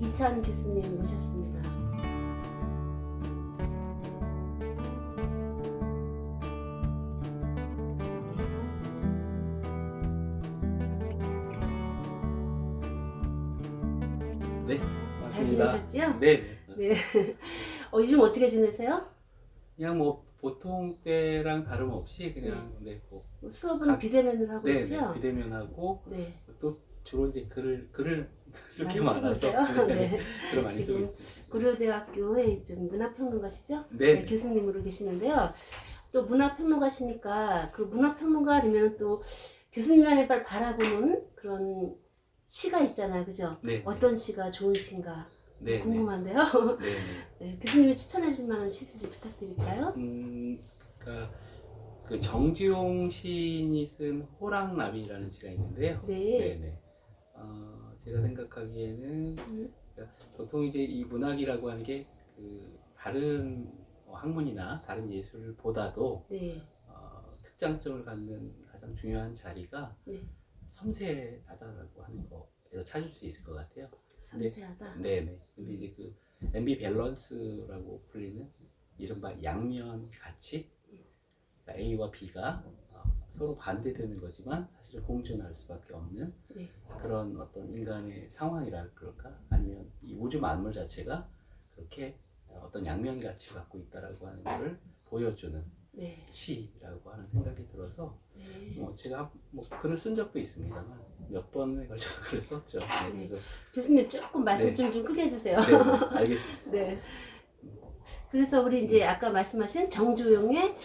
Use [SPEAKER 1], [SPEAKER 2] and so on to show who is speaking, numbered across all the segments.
[SPEAKER 1] 이찬 교수님 모셨습니다.
[SPEAKER 2] 네,
[SPEAKER 1] 잘
[SPEAKER 2] 맞습니다.
[SPEAKER 1] 지내셨지요?
[SPEAKER 2] 네,
[SPEAKER 1] 네. 요즘 어떻게 지내세요?
[SPEAKER 2] 그냥 뭐 보통 때랑 다름없이 그냥 뭐
[SPEAKER 1] 수업은
[SPEAKER 2] 각-
[SPEAKER 1] 비대면으로 하고
[SPEAKER 2] 네,
[SPEAKER 1] 있죠?
[SPEAKER 2] 비대면하고
[SPEAKER 1] 네.
[SPEAKER 2] 또 주로 이제 글을 쓸 게
[SPEAKER 1] 많이 쓰고
[SPEAKER 2] 많아서
[SPEAKER 1] 있어요?
[SPEAKER 2] 네,
[SPEAKER 1] 네.
[SPEAKER 2] 글을 많이 쓰고
[SPEAKER 1] 지금
[SPEAKER 2] 있습니다.
[SPEAKER 1] 고려대학교의 좀 문화평론가시죠?
[SPEAKER 2] 네,
[SPEAKER 1] 교수님으로 계시는데요. 또 문화평론가시니까 그 문화평론가라면 또 교수님만의 바라보는 그런 시가 있잖아요. 그죠?
[SPEAKER 2] 네,
[SPEAKER 1] 어떤 시가 좋은 시인가
[SPEAKER 2] 네,
[SPEAKER 1] 궁금한데요.
[SPEAKER 2] 네,
[SPEAKER 1] 네, 교수님이 추천해 줄 만한 시도 좀 부탁드릴까요?
[SPEAKER 2] 그러니까 그 정지용 시인이 쓴 호랑나비라는 시가 있는데요.
[SPEAKER 1] 네.
[SPEAKER 2] 네. 제가 생각하기에는 그러니까 보통 이제 이 문학이라고 하는 게 그 다른 학문이나 다른 예술보다도
[SPEAKER 1] 네.
[SPEAKER 2] 특장점을 갖는 가장 중요한 자리가
[SPEAKER 1] 네.
[SPEAKER 2] 섬세하다라고 하는 거에서 찾을 수 있을 것 같아요.
[SPEAKER 1] 섬세하다.
[SPEAKER 2] 네네. 근데 이제 그 앰비밸런스라고 불리는 이른바 양면 가치, 그러니까 A와 B가 서로 반대되는 거지만 사실은 공존할 수밖에 없는
[SPEAKER 1] 네.
[SPEAKER 2] 그런 어떤 인간의 상황이라 그럴까? 아니면 이 우주 만물 자체가 그렇게 어떤 양면 가치를 갖고 있다라고 하는 것을 보여주는
[SPEAKER 1] 네.
[SPEAKER 2] 시라고 하는 생각이 들어서
[SPEAKER 1] 네.
[SPEAKER 2] 제가 뭐 글을 쓴 적도 있습니다만 몇 번에 걸쳐서 글을 썼죠.
[SPEAKER 1] 네.
[SPEAKER 2] 그래서
[SPEAKER 1] 교수님 조금 말씀
[SPEAKER 2] 네.
[SPEAKER 1] 좀 크게 해주세요.
[SPEAKER 2] 네, 알겠습니다.
[SPEAKER 1] 네. 그래서 우리 이제 아까 말씀하신 정지용의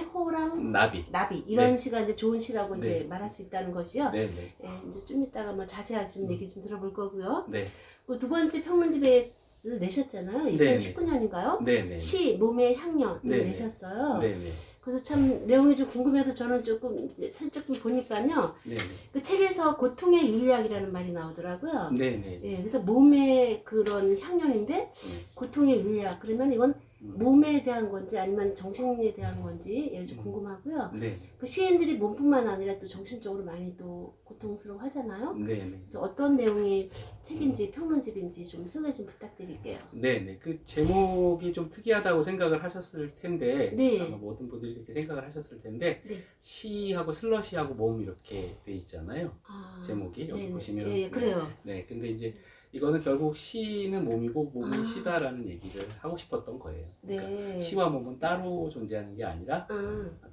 [SPEAKER 1] 호랑
[SPEAKER 2] 나비.
[SPEAKER 1] 이런
[SPEAKER 2] 네.
[SPEAKER 1] 시가 이제 좋은 시라고
[SPEAKER 2] 네.
[SPEAKER 1] 이제 말할 수 있다는 것이요.
[SPEAKER 2] 네.
[SPEAKER 1] 예, 이제 좀 이따가 뭐 자세하게 좀 얘기 좀 들어볼 거고요.
[SPEAKER 2] 네.
[SPEAKER 1] 그 두 번째 평론집에 내셨잖아요. 2019년인가요?
[SPEAKER 2] 네.
[SPEAKER 1] 시 몸의 향연을
[SPEAKER 2] 네.
[SPEAKER 1] 내셨어요.
[SPEAKER 2] 네.
[SPEAKER 1] 그래서 참 내용이 좀 궁금해서 저는 조금 이제 살짝 좀 보니까요.
[SPEAKER 2] 네.
[SPEAKER 1] 그 책에서 고통의 윤리학이라는 말이 나오더라고요.
[SPEAKER 2] 네.
[SPEAKER 1] 예, 그래서 몸의 그런 향연인데 고통의 윤리학 그러면 이건 몸에 대한 건지 아니면 정신에 대한 건지 예, 좀 궁금하고요.
[SPEAKER 2] 네.
[SPEAKER 1] 그 시인들이 몸뿐만 아니라 또 정신적으로 많이 또 고통스러워하잖아요.
[SPEAKER 2] 네.
[SPEAKER 1] 그래서 어떤 내용의 책인지 평론집인지 좀 소개 좀 부탁드릴게요.
[SPEAKER 2] 네. 그 제목이 좀 특이하다고 생각을 하셨을 텐데
[SPEAKER 1] 네.
[SPEAKER 2] 아마 모든 분들이 그렇게 생각을 하셨을 텐데
[SPEAKER 1] 네.
[SPEAKER 2] 시하고 슬러시하고 몸 이렇게 돼 있잖아요.
[SPEAKER 1] 아,
[SPEAKER 2] 제목이 여기
[SPEAKER 1] 네네.
[SPEAKER 2] 보시면
[SPEAKER 1] 예, 그래요.
[SPEAKER 2] 네. 근데 이제 이거는 결국 시는 몸이고 몸이
[SPEAKER 1] 아.
[SPEAKER 2] 시다라는 얘기를 하고 싶었던 거예요. 그러니까
[SPEAKER 1] 네.
[SPEAKER 2] 시와 몸은 따로 존재하는 게 아니라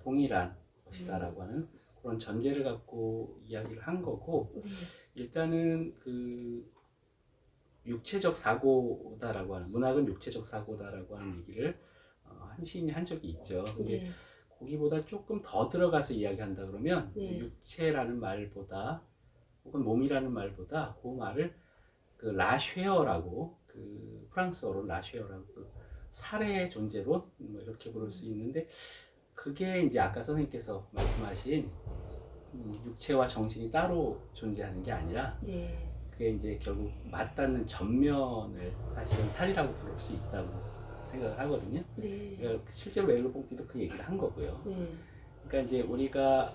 [SPEAKER 2] 동일한 것이다라고 하는 그런 전제를 갖고 이야기를 한 거고
[SPEAKER 1] 네.
[SPEAKER 2] 일단은 그 육체적 사고다라고 하는 문학은 육체적 사고다라고 하는 얘기를 한 시인이 한 적이 있죠. 근데
[SPEAKER 1] 네.
[SPEAKER 2] 거기보다 조금 더 들어가서 이야기한다 그러면
[SPEAKER 1] 네.
[SPEAKER 2] 육체라는 말보다 혹은 몸이라는 말보다 그 말을 그 라쉐어라고 그 프랑스어로 라쉐어라고 그 살의 존재론 뭐 이렇게 부를 수 있는데 그게 이제 아까 선생님께서 말씀하신 육체와 정신이 따로 존재하는 게 아니라
[SPEAKER 1] 네.
[SPEAKER 2] 그게 이제 결국 맞닿는 전면을 사실은 살이라고 부를 수 있다고 생각을 하거든요.
[SPEAKER 1] 네.
[SPEAKER 2] 그러니까 실제로 멜로봉티도 그 얘기를 한 거고요.
[SPEAKER 1] 네.
[SPEAKER 2] 그러니까 이제 우리가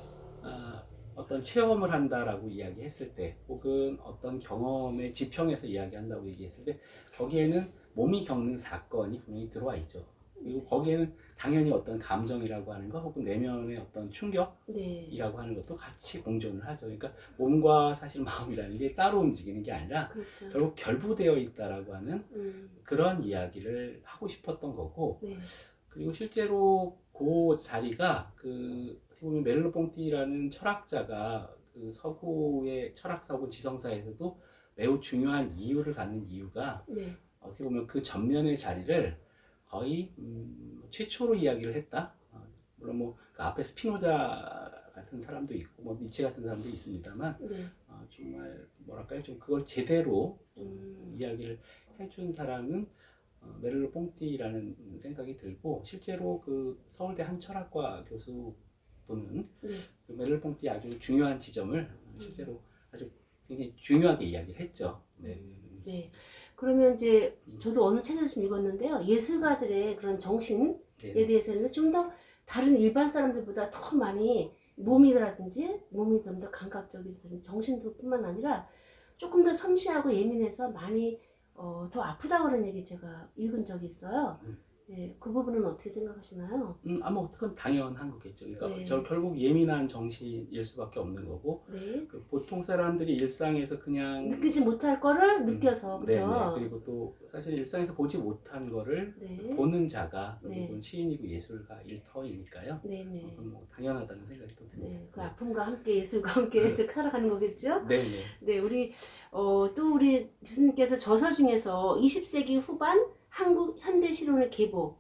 [SPEAKER 2] 어떤 체험을 한다라고 이야기했을 때 혹은 어떤 경험의 지평에서 이야기한다고 얘기했을 때 거기에는 몸이 겪는 사건이 분명히 들어와 있죠. 그리고 거기에는 당연히 어떤 감정이라고 하는 거 혹은 내면의 어떤 충격이라고 하는 것도 같이 공존을 하죠. 그러니까 몸과 사실 마음이라는 게 따로 움직이는 게 아니라
[SPEAKER 1] 그렇죠.
[SPEAKER 2] 결국 결부되어 있다라고 하는 그런 이야기를 하고 싶었던 거고
[SPEAKER 1] 네.
[SPEAKER 2] 그리고 실제로 그 자리가 그 어떻게 보면 멜로봉티라는 철학자가 그 서구의 철학사고 지성사에서도 매우 중요한 이유를 갖는 이유가
[SPEAKER 1] 네.
[SPEAKER 2] 어떻게 보면 그 전면의 자리를 거의 최초로 이야기를 했다. 물론 뭐 그 앞에 스피노자 같은 사람도 있고 뭐 니체 같은 사람도 있습니다만
[SPEAKER 1] 네.
[SPEAKER 2] 정말 뭐랄까요 좀 그걸 제대로 이야기를 해준 사람은 멜로봉티라는 생각이 들고 실제로 그 서울대 한 철학과 교수분은
[SPEAKER 1] 네.
[SPEAKER 2] 그 멜로봉티의 아주 중요한 지점을 실제로 아주 굉장히 중요하게 이야기를 했죠. 네.
[SPEAKER 1] 네. 그러면 이제 저도 어느 책에서 좀 읽었는데요. 예술가들의 그런 정신에
[SPEAKER 2] 네.
[SPEAKER 1] 대해서는 좀 더 다른 일반 사람들보다 더 많이 몸이 좀 더 감각적이든 정신도 뿐만 아니라 조금 더 섬세하고 예민해서 많이 더 아프다고 그런 얘기 제가 읽은 적이 있어요. 예, 그 부분은 어떻게 생각하시나요?
[SPEAKER 2] 아마 그건 당연한 거겠죠. 그러니까
[SPEAKER 1] 네.
[SPEAKER 2] 저 결국 예민한 정신일 수밖에 없는 거고,
[SPEAKER 1] 네.
[SPEAKER 2] 그 보통 사람들이 일상에서 그냥
[SPEAKER 1] 느끼지 못할 거를 느껴서
[SPEAKER 2] 네네.
[SPEAKER 1] 그죠?
[SPEAKER 2] 그리고 또 사실 일상에서 보지 못한 거를
[SPEAKER 1] 네.
[SPEAKER 2] 보는 자가
[SPEAKER 1] 네.
[SPEAKER 2] 결국은 시인이고 예술가일 터이니까요.
[SPEAKER 1] 네네.
[SPEAKER 2] 그건 뭐 당연하다는 생각이 또 듭니다.
[SPEAKER 1] 네, 그 아픔과 함께 예술과 함께 쭉 살아가는 거겠죠?
[SPEAKER 2] 네네.
[SPEAKER 1] 네, 또 우리 교수님께서 저서 중에서 20세기 후반 한국 현대 실론의 계보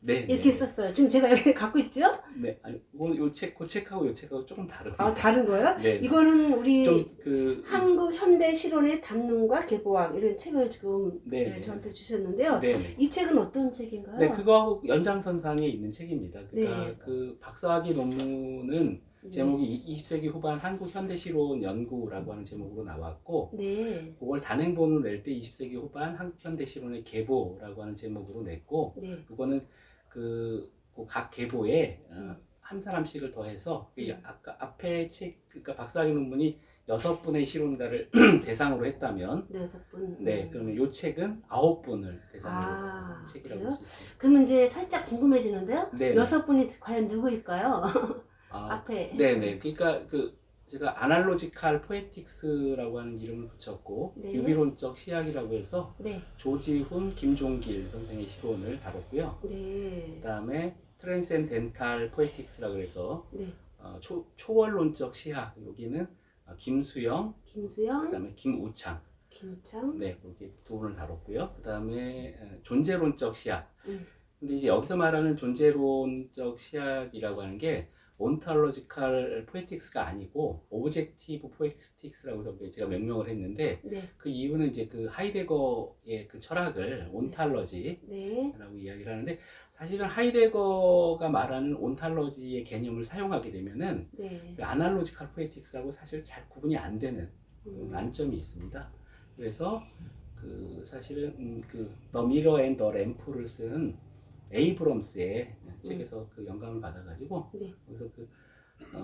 [SPEAKER 2] 네.
[SPEAKER 1] 이렇게 썼어요. 지금 제가 여기 갖고 있죠?
[SPEAKER 2] 네. 아니, 그 책하고 요 책하고 조금 다릅니다.
[SPEAKER 1] 아, 다른 거예요?
[SPEAKER 2] 네.
[SPEAKER 1] 이거는 우리
[SPEAKER 2] 좀그
[SPEAKER 1] 한국 현대 실론의 담론과 계보학 이런 책을 지금
[SPEAKER 2] 네.
[SPEAKER 1] 저한테 주셨는데요.
[SPEAKER 2] 네네.
[SPEAKER 1] 이 책은 어떤 책인가요?
[SPEAKER 2] 네, 그거하고 연장선상에 있는 책입니다. 그러니까
[SPEAKER 1] 네.
[SPEAKER 2] 그 박사학위 논문은 제목이 20세기 후반 한국 현대시론 연구라고 하는 제목으로 나왔고,
[SPEAKER 1] 네.
[SPEAKER 2] 그걸 단행본을 낼 때 20세기 후반 한국 현대시론의 계보라고 하는 제목으로 냈고,
[SPEAKER 1] 네.
[SPEAKER 2] 그거는 각 계보에 한 사람씩을 더해서 아까 앞에 책, 그러니까 박사학위 논문이 6분의 실론가를 대상으로 했다면,
[SPEAKER 1] 네, 6분.
[SPEAKER 2] 네, 그러면 이 책은 9분을 대상으로
[SPEAKER 1] 아,
[SPEAKER 2] 한 책이라고
[SPEAKER 1] 그래요?
[SPEAKER 2] 할 수 있습니다.
[SPEAKER 1] 그러면 이제 살짝 궁금해지는데요.
[SPEAKER 2] 네.
[SPEAKER 1] 6분이 과연 누구일까요?
[SPEAKER 2] 아,
[SPEAKER 1] 앞에.
[SPEAKER 2] 네네. 그러니까 제가 아날로지칼 포에틱스라고 하는 이름을 붙였고,
[SPEAKER 1] 네.
[SPEAKER 2] 유비론적 시학이라고 해서
[SPEAKER 1] 네.
[SPEAKER 2] 조지훈, 김종길 선생의 시론을 다뤘고요.
[SPEAKER 1] 네.
[SPEAKER 2] 그다음에 트랜센덴탈 포에틱스라고 해서
[SPEAKER 1] 네.
[SPEAKER 2] 초월론적 시학, 여기는 김수영,
[SPEAKER 1] 김수영,
[SPEAKER 2] 그다음에 김우창,
[SPEAKER 1] 김우창.
[SPEAKER 2] 네, 그렇게 두 분을 다뤘고요. 그다음에 존재론적 시학.
[SPEAKER 1] 음.
[SPEAKER 2] 근데 이제 여기서 말하는 존재론적 시학이라고 하는 게 온탈로지칼 포에틱스가 아니고 오브젝티브 포에틱스라고 해서 제가 명명을 했는데,
[SPEAKER 1] 네.
[SPEAKER 2] 그 이유는 이제 그 하이데거의 그 철학을 온탈러지라고
[SPEAKER 1] 네.
[SPEAKER 2] 이야기를 하는데, 사실은 하이데거가 말하는 온탈러지의 개념을 사용하게 되면은
[SPEAKER 1] 네.
[SPEAKER 2] 그 아날로지칼 포에틱스하고 사실 잘 구분이 안 되는 난점이 있습니다. 그래서 그 사실은 그 The Mirror and the Lamp를 쓴 에이브럼스의 책에서 그 영감을 받아가지고,
[SPEAKER 1] 네.
[SPEAKER 2] 그래서 그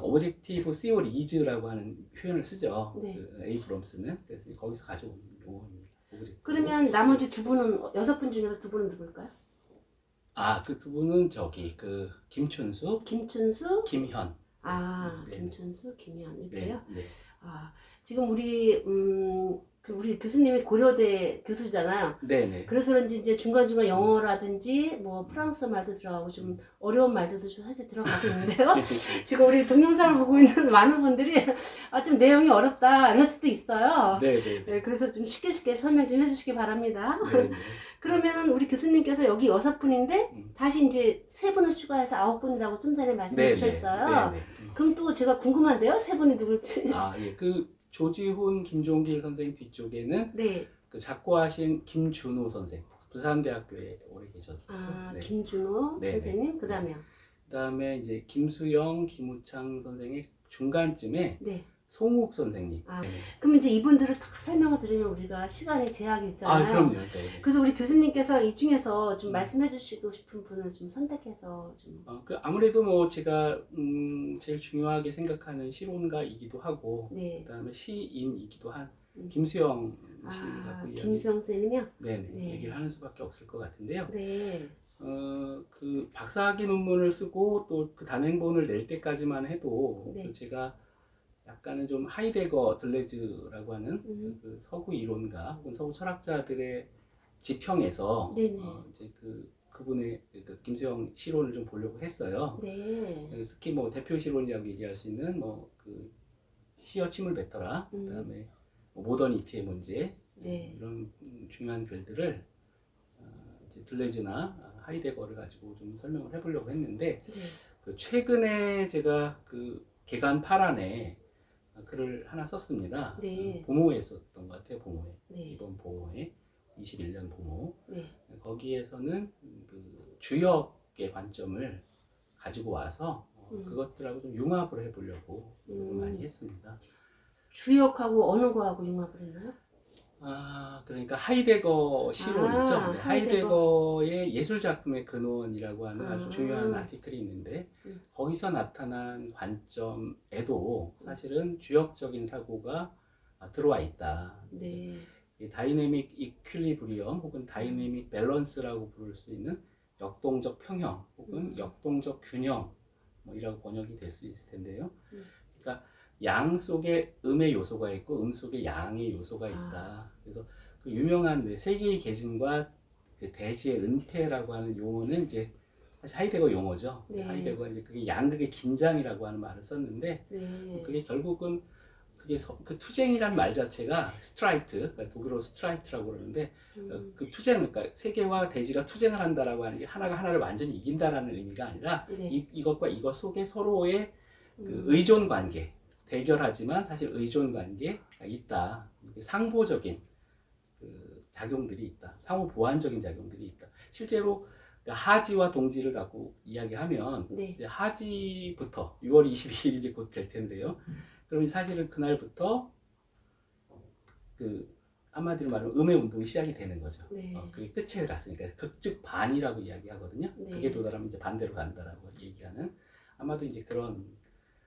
[SPEAKER 2] 오브젝티브 시오리즈라고 하는 표현을 쓰죠.
[SPEAKER 1] 네.
[SPEAKER 2] 그 에이브럼스는. 그래서 거기서 가져온 용어입니다. 오브젝티브.
[SPEAKER 1] 그러면 나머지 2분은 6분 중에서 2분은 누굴까요?
[SPEAKER 2] 그 두 분은 그 김춘수,
[SPEAKER 1] 김춘수,
[SPEAKER 2] 김현. 네.
[SPEAKER 1] 김춘수, 김현 이렇게요.
[SPEAKER 2] 네.
[SPEAKER 1] 지금 우리 우리 교수님이 고려대 교수잖아요.
[SPEAKER 2] 네네.
[SPEAKER 1] 그래서 그런지 이제 중간중간 영어라든지 뭐 프랑스 말도 들어가고 좀 어려운 말들도 좀 사실 들어가고 있는데요. 지금 우리 동영상을 보고 있는 많은 분들이 좀 내용이 어렵다 이럴 수도 있어요.
[SPEAKER 2] 네네.
[SPEAKER 1] 네, 그래서 좀 쉽게 설명 좀 해주시기 바랍니다.
[SPEAKER 2] 네네.
[SPEAKER 1] 그러면은 우리 교수님께서 여기 6분인데 다시 이제 3분을 추가해서 9분이라고 좀 전에 말씀해 주셨어요.
[SPEAKER 2] 네네.
[SPEAKER 1] 그럼 또 제가 궁금한데요, 3분이 누굴지.
[SPEAKER 2] 예. 그 조지훈, 김종길 선생 뒤쪽에는
[SPEAKER 1] 네.
[SPEAKER 2] 그 작고하신 김준호 선생, 부산대학교에 오래 계셨었죠. 네.
[SPEAKER 1] 김준호
[SPEAKER 2] 네,
[SPEAKER 1] 선생님,
[SPEAKER 2] 네.
[SPEAKER 1] 그다음에요.
[SPEAKER 2] 그다음에 이제 김수영, 김우창 선생의 중간쯤에
[SPEAKER 1] 네.
[SPEAKER 2] 송욱 선생님. 네.
[SPEAKER 1] 그럼 이제 이분들을 다 설명을 드리면 우리가 시간에 제약이 있잖아요.
[SPEAKER 2] 그럼요. 네.
[SPEAKER 1] 그래서 우리 교수님께서 이 중에서 좀 말씀해 주시고 싶은 분을 좀 선택해서 좀.
[SPEAKER 2] 아무래도 뭐 제가 제일 중요하게 생각하는 실론가이기도 하고,
[SPEAKER 1] 네.
[SPEAKER 2] 그다음에 시인이기도 한 김수영 시인 갖고
[SPEAKER 1] 김수영 선생님이요?
[SPEAKER 2] 네네.
[SPEAKER 1] 네.
[SPEAKER 2] 얘기를 하는 수밖에 없을 것 같은데요.
[SPEAKER 1] 네.
[SPEAKER 2] 그 박사학위 논문을 쓰고 또 그 단행본을 낼 때까지만 해도
[SPEAKER 1] 네.
[SPEAKER 2] 제가 약간은 좀 하이데거 들레즈라고 하는 그 서구 이론가 혹은 서구 철학자들의 지평에서
[SPEAKER 1] 네네.
[SPEAKER 2] 이제 그분의 그 김수영 시론을 좀 보려고 했어요.
[SPEAKER 1] 네.
[SPEAKER 2] 특히 뭐 대표 시론이라고 얘기할 수 있는 뭐 그 시어 침을 뱉어라, 그다음에 뭐 모더니티의 문제,
[SPEAKER 1] 네.
[SPEAKER 2] 이런 중요한 글들을 이제 들레즈나 하이데거를 가지고 좀 설명을 해보려고 했는데,
[SPEAKER 1] 네.
[SPEAKER 2] 그 최근에 제가 그 개간 8안에 글을 하나 썼습니다.
[SPEAKER 1] 네.
[SPEAKER 2] 보모에 썼던 것 같아요. 보모에.
[SPEAKER 1] 네.
[SPEAKER 2] 이번 보모에 21년 보모.
[SPEAKER 1] 네.
[SPEAKER 2] 거기에서는 그 주역의 관점을 가지고 와서 그것들하고 좀 융합을 해보려고 많이 했습니다.
[SPEAKER 1] 주역하고 어느 거하고 융합을 했나요?
[SPEAKER 2] 그러니까 하이데거 시론이죠. 네,
[SPEAKER 1] 하이데거.
[SPEAKER 2] 하이데거의 예술작품의 근원이라고 하는 아주 중요한 아티클이 있는데, 거기서 나타난 관점에도 사실은 주역적인 사고가 들어와 있다.
[SPEAKER 1] 네.
[SPEAKER 2] 이 다이내믹 이퀄리브리엄 혹은 다이내믹 밸런스라고 부를 수 있는 역동적 평형 혹은 역동적 균형 뭐 이라고 번역이 될 수 있을 텐데요. 그러니까 양 속에 음의 요소가 있고 음 속에 양의 요소가 있다. 그래서 그 유명한 세 개의 계진과 그 대지의 은폐라고 하는 용어는 이제 사실 하이데거 용어죠.
[SPEAKER 1] 네.
[SPEAKER 2] 하이데거가 이제 그게 양극의 긴장이라고 하는 말을 썼는데
[SPEAKER 1] 네.
[SPEAKER 2] 그게 결국은 그게 그 투쟁이라는 말 자체가 스트라이트, 그러니까 독일어로 스트라이트라고 그러는데 그 투쟁, 그러니까 세계와 대지가 투쟁을 한다라고 하는 게 하나가 하나를 완전히 이긴다라는 의미가 아니라
[SPEAKER 1] 네.
[SPEAKER 2] 이것과 이것 속에 서로의 그 의존 관계, 대결하지만 사실 의존 관계가 있다. 상보적인 그 작용들이 있다. 상호 보완적인 작용들이 있다. 실제로 하지와 동지를 갖고 이야기하면
[SPEAKER 1] 네.
[SPEAKER 2] 이제 하지부터 6월 22일이 이제 곧 될 텐데요. 그러면 사실은 그날부터 그 한마디로 말하면 음의 운동이 시작이 되는 거죠.
[SPEAKER 1] 네.
[SPEAKER 2] 그게 끝에 갔으니까 극즉 반이라고 이야기하거든요.
[SPEAKER 1] 네.
[SPEAKER 2] 그게 도달하면 이제 반대로 간다라고 얘기하는 아마도 이제 그런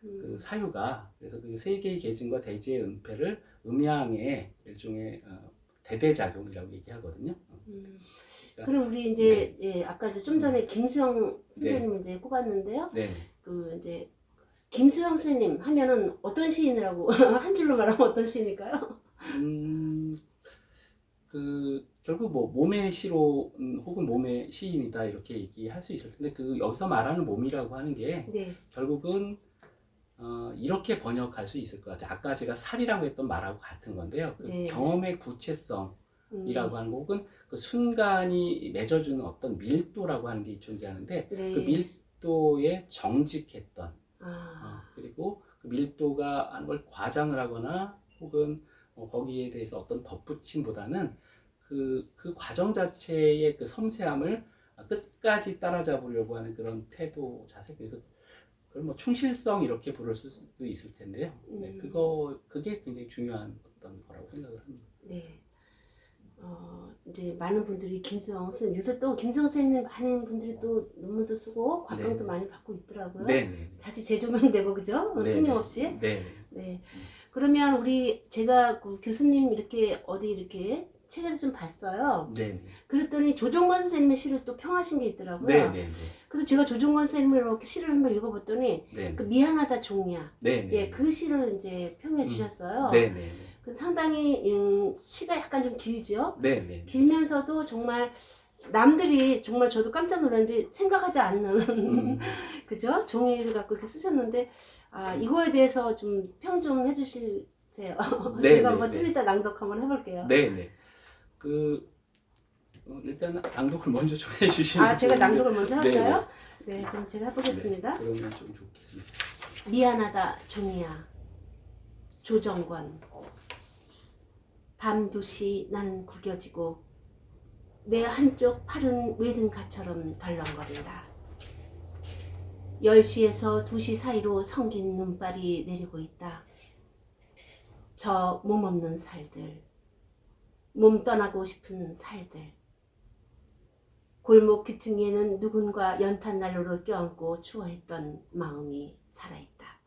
[SPEAKER 2] 그 사유가 그래서 그 세 개의 계진과 대지의 은폐를 음양의 일종의 대대작용이라고 얘기하거든요. 그러니까,
[SPEAKER 1] 그럼 우리 이제 예, 아까 좀 전에 김수영 선생님 이제 꼽았는데요.
[SPEAKER 2] 네.
[SPEAKER 1] 그 이제 김수영 선생님 하면은 어떤 시인이라고 한 줄로 말하면 어떤 시인일까요?
[SPEAKER 2] 그 결국 뭐 몸의 시로 혹은 몸의 시인이다 이렇게 얘기할 수 있을 텐데 그 여기서 말하는 몸이라고 하는 게
[SPEAKER 1] 네.
[SPEAKER 2] 결국은 이렇게 번역할 수 있을 것 같아요. 아까 제가 살이라고 했던 말하고 같은 건데요. 그
[SPEAKER 1] 네.
[SPEAKER 2] 경험의 구체성이라고 하는 거 혹은 그 순간이 맺어주는 어떤 밀도라고 하는 게 존재하는데
[SPEAKER 1] 네.
[SPEAKER 2] 그 밀도에 정직했던
[SPEAKER 1] 아.
[SPEAKER 2] 그리고 그 밀도가 하는 걸 과장을 하거나 혹은 거기에 대해서 어떤 덧붙임보다는 그 과정 자체의 그 섬세함을 끝까지 따라잡으려고 하는 그런 태도 자세. 그래서 그걸 뭐 충실성 이렇게 부를 수도 있을 텐데요. 네, 그게 굉장히 중요한 어떤 거라고 생각을 합니다.
[SPEAKER 1] 네. 이제 많은 분들이 김수영 선생님, 요새 또 김수영 선생님 많은 분들이 또 논문도 쓰고 곽강도
[SPEAKER 2] 네.
[SPEAKER 1] 많이 받고 있더라고요.
[SPEAKER 2] 네.
[SPEAKER 1] 다시 재조명되고 그죠?
[SPEAKER 2] 네.
[SPEAKER 1] 끊임없이.
[SPEAKER 2] 네.
[SPEAKER 1] 네. 그러면 제가 그 교수님 이렇게 어디 이렇게 책에서 좀 봤어요.
[SPEAKER 2] 네.
[SPEAKER 1] 그랬더니 조정권 선생님의 시를 또 평하신 게 있더라고요.
[SPEAKER 2] 네.
[SPEAKER 1] 그래서 제가 조정권 선생님을 이렇게 시를 한번 읽어봤더니
[SPEAKER 2] 네.
[SPEAKER 1] 그 미안하다 종이야.
[SPEAKER 2] 네.
[SPEAKER 1] 예, 그 시를 이제 평해 주셨어요.
[SPEAKER 2] 네.
[SPEAKER 1] 그 상당히 시가 약간 좀 길죠.
[SPEAKER 2] 네.
[SPEAKER 1] 길면서도 정말 남들이 정말 저도 깜짝 놀랐는데 생각하지 않는 그죠? 종이를 갖고 이렇게 쓰셨는데 이거에 대해서 좀 평 좀 해주실세요.
[SPEAKER 2] 네,
[SPEAKER 1] 제가 한번 좀 이따 낭독 한번 해볼게요.
[SPEAKER 2] 네. 일단 낭독을 먼저 좀 해주시면
[SPEAKER 1] 제가 낭독을 먼저 할까요?
[SPEAKER 2] 네.
[SPEAKER 1] 네, 그럼 제가 해보겠습니다.
[SPEAKER 2] 네, 그러면 좀 좋겠습니다.
[SPEAKER 1] 미안하다 종이야. 조정권. 밤 2시 나는 구겨지고 내 한쪽 팔은 외등가처럼 덜렁거린다. 10시에서 2시 사이로 성긴 눈발이 내리고 있다. 저 몸없는 살들, 몸 떠나고 싶은 살들. 골목 귀퉁이에는 누군가 연탄 난로를 껴안고 추워했던 마음이 살아있다.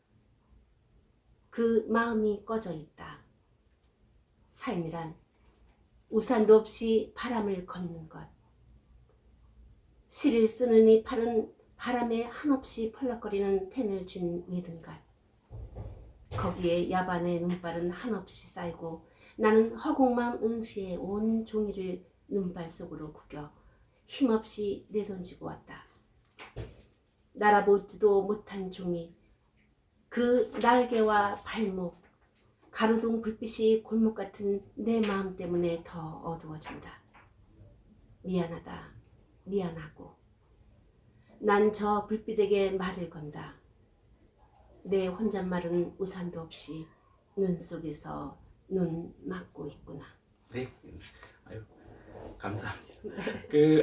[SPEAKER 1] 그 마음이 꺼져 있다. 삶이란 우산도 없이 바람을 걷는 것. 시를 쓰는 이 팔은 바람에 한없이 펄럭거리는 펜을 쥔 외등갓. 거기에 야반의 눈발은 한없이 쌓이고 나는 허공맘 응시에 온 종이를 눈발 속으로 구겨 힘없이 내던지고 왔다. 날아보지도 못한 종이, 그 날개와 발목, 가로등 불빛이 골목 같은 내 마음 때문에 더 어두워진다. 미안하다. 미안하고. 난 저 불빛에게 말을 건다. 내 혼잣말은 우산도 없이 눈 속에서 눈 막고 있구나.
[SPEAKER 2] 네. 아유, 감사합니다.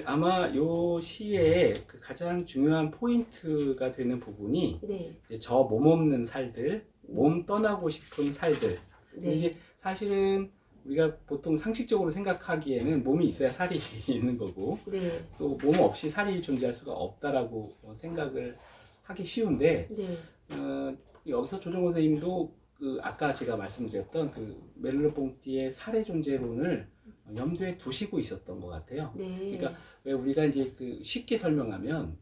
[SPEAKER 2] 아마 요 시의 그 가장 중요한 포인트가 되는 부분이
[SPEAKER 1] 네.
[SPEAKER 2] 이제 저 몸 없는 살들, 몸 떠나고 싶은 살들.
[SPEAKER 1] 네.
[SPEAKER 2] 이게 사실은 우리가 보통 상식적으로 생각하기에는 몸이 있어야 살이 있는 거고
[SPEAKER 1] 네.
[SPEAKER 2] 또 몸 없이 살이 존재할 수가 없다라고 생각을 하기 쉬운데
[SPEAKER 1] 네.
[SPEAKER 2] 여기서 조정권 선생님도 그 아까 제가 말씀드렸던 그 메르르-퐁티의 사례 존재론을 염두에 두시고 있었던 것 같아요.
[SPEAKER 1] 네.
[SPEAKER 2] 그러니까 왜 우리가 이제 그 쉽게 설명하면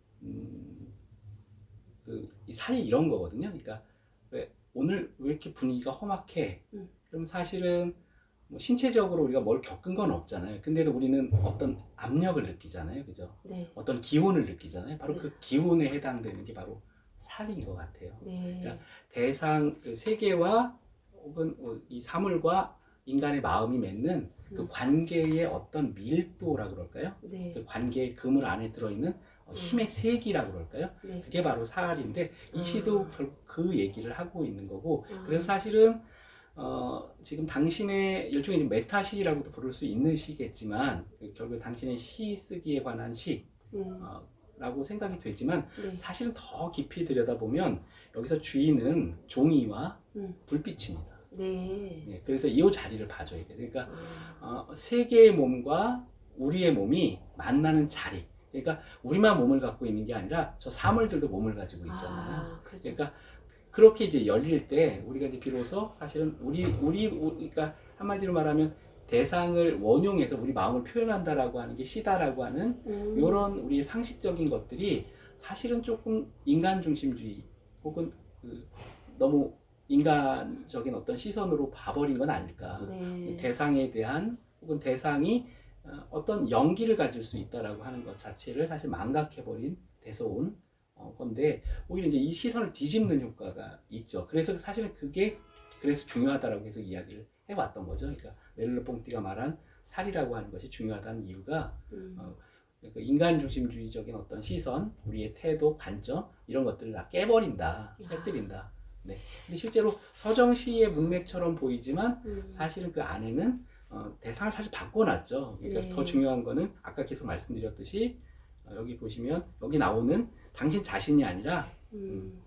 [SPEAKER 2] 이 살이 이런 거거든요. 그러니까 왜 오늘 왜 이렇게 분위기가 험악해? 그럼 사실은 뭐 신체적으로 우리가 뭘 겪은 건 없잖아요. 근데도 우리는 어떤 압력을 느끼잖아요. 그죠?
[SPEAKER 1] 네.
[SPEAKER 2] 어떤 기온을 느끼잖아요. 바로
[SPEAKER 1] 네.
[SPEAKER 2] 그 기온에 해당되는 게 바로 살인 것 같아요.
[SPEAKER 1] 네.
[SPEAKER 2] 그러니까 대상 그 세계와 혹은 이 사물과 인간의 마음이 맺는 그 관계의 어떤 밀도라 그럴까요?
[SPEAKER 1] 네.
[SPEAKER 2] 그 관계의 그물 안에 들어있는 힘의 세기라 그럴까요?
[SPEAKER 1] 네.
[SPEAKER 2] 그게 바로 살인데 이 시도 결국 그 얘기를 하고 있는 거고
[SPEAKER 1] 아.
[SPEAKER 2] 그래서 사실은 지금 당신의 일종의 이제 메타시라고도 부를 수 있는 시겠지만 결국 당신의 시 쓰기에 관한 시라고 생각이 되지만
[SPEAKER 1] 네.
[SPEAKER 2] 사실은 더 깊이 들여다보면 여기서 주인은 종이와 불빛입니다.
[SPEAKER 1] 네.
[SPEAKER 2] 네, 그래서 이 자리를 봐줘야 돼요. 그러니까 세계의 몸과 우리의 몸이 만나는 자리. 그러니까 우리만 몸을 갖고 있는 게 아니라 저 사물들도 몸을 가지고 있잖아요.
[SPEAKER 1] 그렇죠.
[SPEAKER 2] 그러니까 그렇게 이제 열릴 때 우리가 이제 비로소 사실은 그러니까 한마디로 말하면 대상을 원용해서 우리 마음을 표현한다라고 하는 게 시다라고 하는 이런 우리의 상식적인 것들이 사실은 조금 인간 중심주의 혹은 너무 인간적인 어떤 시선으로 봐버린 건 아닐까.
[SPEAKER 1] 네.
[SPEAKER 2] 대상에 대한 혹은 대상이 어떤 연기를 가질 수 있다라고 하는 것 자체를 사실 망각해버린 데서온 건데 오히려 이제 이 시선을 뒤집는 효과가 있죠. 그래서 사실은 그게 그래서 중요하다라고 해서 이야기를 해왔던 거죠. 그러니까 메르르-퐁티가 말한 살이라고 하는 것이 중요하다는 이유가 그러니까 인간 중심주의적인 어떤 시선, 우리의 태도, 관점 이런 것들을 다 깨버린다, 깨뜨린다. 네. 근데 실제로 서정시의 문맥처럼 보이지만 사실은 그 안에는 대상을 사실 바꿔놨죠. 그러니까
[SPEAKER 1] 네.
[SPEAKER 2] 더 중요한 거는 아까 계속 말씀드렸듯이 여기 보시면 여기 나오는 당신 자신이 아니라 그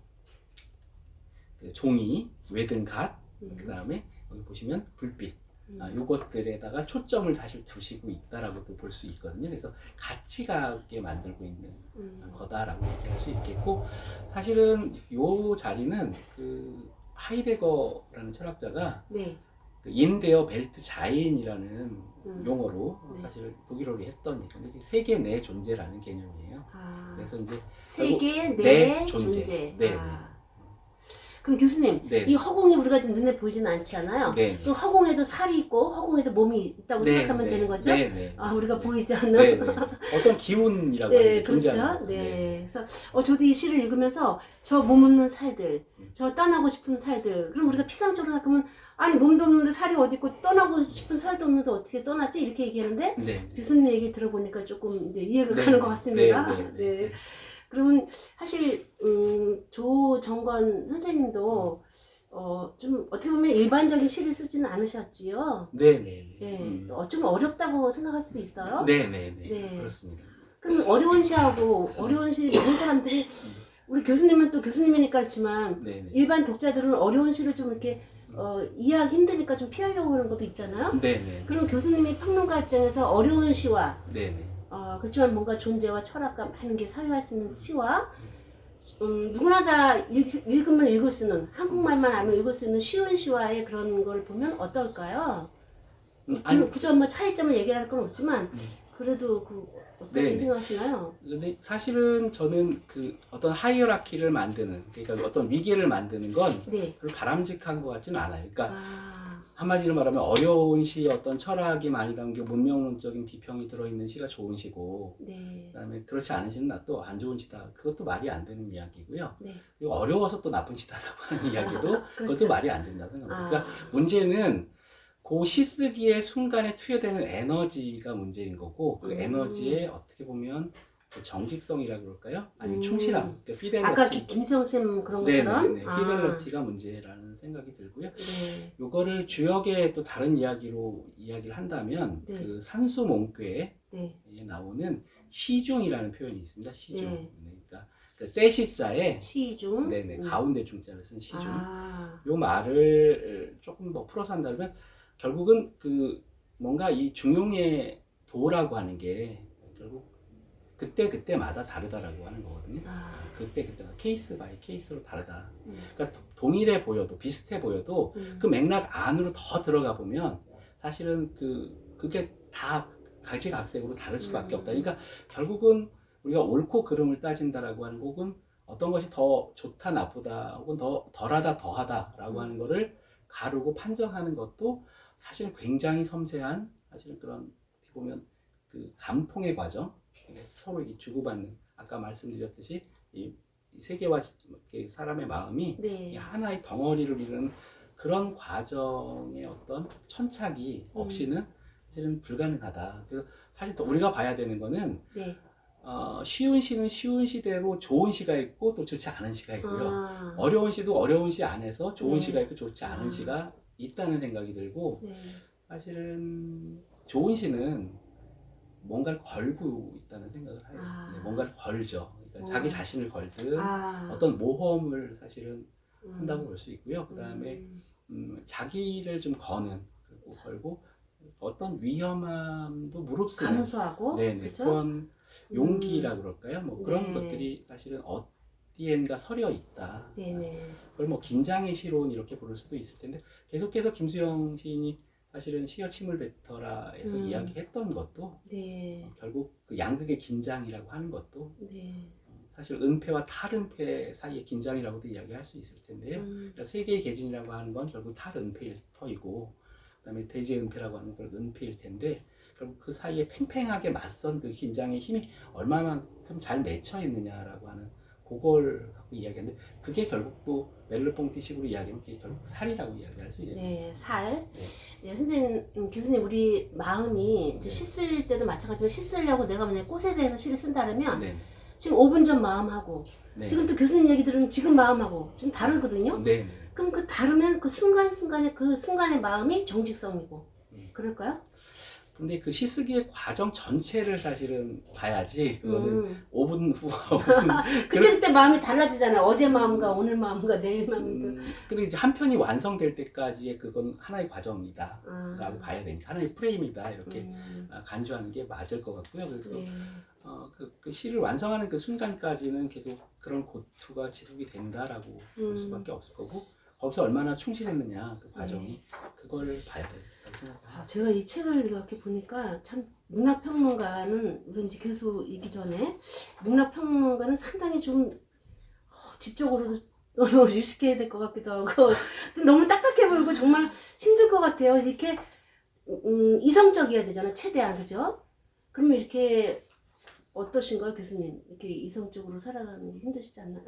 [SPEAKER 2] 종이, 외등갓, 그 다음에 여기 보시면 불빛 요것들에다가 초점을 사실 두시고 있다라고도 볼 수 있거든요. 그래서 같이 가게 만들고 있는 거다라고 얘기할 수 있겠고 사실은 요 자리는 그 하이데거라는 철학자가
[SPEAKER 1] 네.
[SPEAKER 2] 그 인데어 벨트 자인이라는 용어로
[SPEAKER 1] 네.
[SPEAKER 2] 사실 독일어로 했던 얘기인데 세계 내 존재라는 개념이에요. 그래서 이제
[SPEAKER 1] 세계
[SPEAKER 2] 내
[SPEAKER 1] 내
[SPEAKER 2] 존재.
[SPEAKER 1] 존재.
[SPEAKER 2] 네.
[SPEAKER 1] 그럼 교수님,
[SPEAKER 2] 네.
[SPEAKER 1] 이 허공이 우리가 지금 눈에 보이지는 않지 않아요?
[SPEAKER 2] 네.
[SPEAKER 1] 또 허공에도 살이 있고 허공에도 몸이 있다고
[SPEAKER 2] 네,
[SPEAKER 1] 생각하면
[SPEAKER 2] 네.
[SPEAKER 1] 되는 거죠?
[SPEAKER 2] 네, 네.
[SPEAKER 1] 우리가
[SPEAKER 2] 네.
[SPEAKER 1] 보이지 않는.
[SPEAKER 2] 네, 네. 어떤 기운이라고 하는
[SPEAKER 1] 네,
[SPEAKER 2] 게 존재하는
[SPEAKER 1] 그렇죠.
[SPEAKER 2] 거죠.
[SPEAKER 1] 네. 그래서 저도 이 시를 읽으면서 저 몸 없는 살들, 저 떠나고 싶은 살들. 그럼 우리가 피상적으로 생각하면 아니 몸도 없는데 살이 어디 있고 떠나고 싶은 살도 없는데 어떻게 떠나지? 이렇게 얘기하는데
[SPEAKER 2] 네.
[SPEAKER 1] 교수님 얘기 들어보니까 조금 이제 이해가
[SPEAKER 2] 네,
[SPEAKER 1] 가는
[SPEAKER 2] 네.
[SPEAKER 1] 것 같습니다.
[SPEAKER 2] 네, 네, 네.
[SPEAKER 1] 그러면 사실 조정건 선생님도 좀 어떻게 보면 일반적인 시를 쓰지는 않으셨지요.
[SPEAKER 2] 네, 네.
[SPEAKER 1] 네. 좀 어렵다고 생각할 수도 있어요.
[SPEAKER 2] 네, 네, 네.
[SPEAKER 1] 네.
[SPEAKER 2] 그렇습니다.
[SPEAKER 1] 그럼 어려운 시하고 어려운 시 많은 사람들이 우리 교수님은 또 교수님이니까 그렇지만
[SPEAKER 2] 네, 네.
[SPEAKER 1] 일반 독자들은 어려운 시를 좀 이렇게 이해하기 힘드니까 좀 피하려고 하는 것도 있잖아요.
[SPEAKER 2] 네, 네.
[SPEAKER 1] 그럼 교수님이 평론가 입장에서 어려운 시와
[SPEAKER 2] 네, 네.
[SPEAKER 1] 그렇지만 뭔가 존재와 철학과 많은 게 사유할 수 있는 시와 누구나 다 읽으면 읽을 수 있는 한국말만 알면 읽을 수 있는 쉬운 시와의 그런 걸 보면 어떨까요? 굳이 뭐 차이점을 얘기할 건 없지만 그래도 어떻게
[SPEAKER 2] 네, 네.
[SPEAKER 1] 생각하시나요?
[SPEAKER 2] 근데 사실은 저는 그 어떤 하이어라키를 만드는 그러니까 어떤 위계를 만드는 건
[SPEAKER 1] 네.
[SPEAKER 2] 별로 바람직한 것 같지는 않아요. 그러니까
[SPEAKER 1] 아,
[SPEAKER 2] 한마디로 말하면 어려운 시에 어떤 철학이 많이 담겨 문명론적인 비평이 들어있는 시가 좋은 시고
[SPEAKER 1] 네.
[SPEAKER 2] 그다음에 그렇지 않은 시는 나 또 안 좋은 시다. 그것도 말이 안 되는 이야기고요.
[SPEAKER 1] 네.
[SPEAKER 2] 그리고 어려워서 또 나쁜 시다라고 하는 이야기도
[SPEAKER 1] 그렇죠.
[SPEAKER 2] 그것도 말이 안 된다고 생각합니다. 그러니까
[SPEAKER 1] 아,
[SPEAKER 2] 문제는 그 시 쓰기의 순간에 투여되는 에너지가 문제인 거고 그 에너지에 어떻게 보면 그 정직성이라 그럴까요? 아니면 충실함, 그러니까 피델러티.
[SPEAKER 1] 아까 김성쌤 그런 것처럼?
[SPEAKER 2] 네, 피델러티가 문제라는 생각이 들고요.
[SPEAKER 1] 네.
[SPEAKER 2] 요거를 주역의 또 다른 이야기로 이야기를 한다면
[SPEAKER 1] 네.
[SPEAKER 2] 그 산수 몽괴에
[SPEAKER 1] 네.
[SPEAKER 2] 나오는 시중이라는 표현이 있습니다. 시중.
[SPEAKER 1] 네.
[SPEAKER 2] 그러니까 그 때시자에
[SPEAKER 1] 시중?
[SPEAKER 2] 네네 가운데 중자를 쓴 시중.
[SPEAKER 1] 아,
[SPEAKER 2] 요 말을 조금 더 풀어서 한다면 결국은 그 뭔가 이 중용의 도라고 하는 게 결국 그때마다 다르다라고 하는 거거든요.
[SPEAKER 1] 아,
[SPEAKER 2] 그때마다 케이스 바이 케이스로 다르다.
[SPEAKER 1] 음,
[SPEAKER 2] 그러니까 동일해 보여도 비슷해 보여도 그 맥락 안으로 더 들어가 보면 사실은 그게 다 가지각색으로 다를 수밖에 없다. 그러니까 결국은 우리가 옳고 그름을 따진다라고 하는 혹은 어떤 것이 더 좋다 나쁘다 혹은 더 덜하다 더하다라고 하는 거를 가르고 판정하는 것도 사실은 굉장히 섬세한 사실은 그런 어떻게 보면 그 감통의 과정, 서로 이 주고받는 아까 말씀드렸듯이 이 세계와 사람의 마음이
[SPEAKER 1] 네.
[SPEAKER 2] 이 하나의 덩어리를 이루는 그런 과정의 어떤 천착이 없이는 사실은 불가능하다. 그래서 사실 또 우리가 봐야 되는 거는
[SPEAKER 1] 네.
[SPEAKER 2] 쉬운 시는 쉬운 시대로 좋은 시가 있고 또 좋지 않은 시가 있고요.
[SPEAKER 1] 아,
[SPEAKER 2] 어려운 시도 어려운 시 안에서 좋은
[SPEAKER 1] 네.
[SPEAKER 2] 시가 있고 좋지 않은
[SPEAKER 1] 아.
[SPEAKER 2] 시가 있다는 생각이 들고
[SPEAKER 1] 네.
[SPEAKER 2] 사실은 좋은 시는 뭔가를 걸고 있다는 생각을 해요.
[SPEAKER 1] 아.
[SPEAKER 2] 네, 뭔가를 걸죠. 그러니까
[SPEAKER 1] 어.
[SPEAKER 2] 자기 자신을 걸든
[SPEAKER 1] 아,
[SPEAKER 2] 어떤 모험을 사실은 한다고 볼 수 있고요. 그 다음에 자기를 좀 거는 그리고 걸고 어떤 위험함도 무릅쓰는
[SPEAKER 1] 감수하고,
[SPEAKER 2] 네네
[SPEAKER 1] 그죠?
[SPEAKER 2] 그런 용기라 그럴까요? 뭐 그런
[SPEAKER 1] 네.
[SPEAKER 2] 것들이 사실은 어디엔가 서려 있다.
[SPEAKER 1] 네네.
[SPEAKER 2] 그걸 뭐 긴장의 시론 이렇게 부를 수도 있을 텐데 계속해서 김수영 시인이 사실은 시어 침을 뱉어라에서 이야기했던 것도
[SPEAKER 1] 네.
[SPEAKER 2] 결국 그 양극의 긴장이라고 하는 것도
[SPEAKER 1] 네.
[SPEAKER 2] 사실 은폐와 탈은폐 사이의 긴장이라고도 이야기할 수 있을 텐데요. 그러니까 세 개의 계진이라고 하는 건 결국 탈은폐일 터이고 그다음에 대제은폐라고 하는 건 은폐일 텐데 결국 그 사이에 팽팽하게 맞선 그 긴장의 힘이 얼마만큼 잘 맺혀 있느냐라고 하는 그걸 갖고 이야기하는데 그게 결국 또 멜르퐁티식으로 이야기하면 그게 결국 살이라고 이야기할 수 있습니다.
[SPEAKER 1] 네, 살.
[SPEAKER 2] 네.
[SPEAKER 1] 네, 선생님, 교수님, 우리 마음이 이제
[SPEAKER 2] 네.
[SPEAKER 1] 시 쓸 때도 마찬가지로 시 쓰려고 내가 만약에 꽃에 대해서 시를 쓴다면
[SPEAKER 2] 네.
[SPEAKER 1] 지금 5분 전 마음하고
[SPEAKER 2] 네.
[SPEAKER 1] 지금 또 교수님 얘기 들으면 지금 마음하고 좀 다르거든요.
[SPEAKER 2] 네.
[SPEAKER 1] 그럼 그 다르면 그 순간순간에 그 순간의 마음이 정직성이고 그럴까요?
[SPEAKER 2] 근데 그 시쓰기의 과정 전체를 사실은 봐야지 그거는 5분 후 5분
[SPEAKER 1] 그때 마음이 달라지잖아요. 어제 마음과 오늘 마음과 내일 마음과.
[SPEAKER 2] 근데 이제 한 편이 완성될 때까지의 그건 하나의 과정이다 라고
[SPEAKER 1] 아,
[SPEAKER 2] 봐야 되니까 하나의 프레임이다 이렇게 간주하는 게 맞을 것 같고요. 그래서
[SPEAKER 1] 네.
[SPEAKER 2] 그 시를 완성하는 그 순간까지는 계속 그런 고투가 지속이 된다라고 볼 수밖에 없을 거고 거기서 얼마나 충실했느냐 그 과정이 그걸 봐야 된다고 생각합니다.
[SPEAKER 1] 제가 이 책을 이렇게 보니까 참 문학평론가는 우리 이제 교수이기 전에 문학평론가는 상당히 좀 지적으로도 유식해야 될 것 같기도 하고 좀 너무 딱딱해 보이고 정말 힘들 것 같아요. 이렇게 이성적이어야 되잖아 최대한 그죠? 그러면 이렇게 어떠신가요 교수님? 이렇게 이성적으로 살아가는 게 힘드시지 않나요?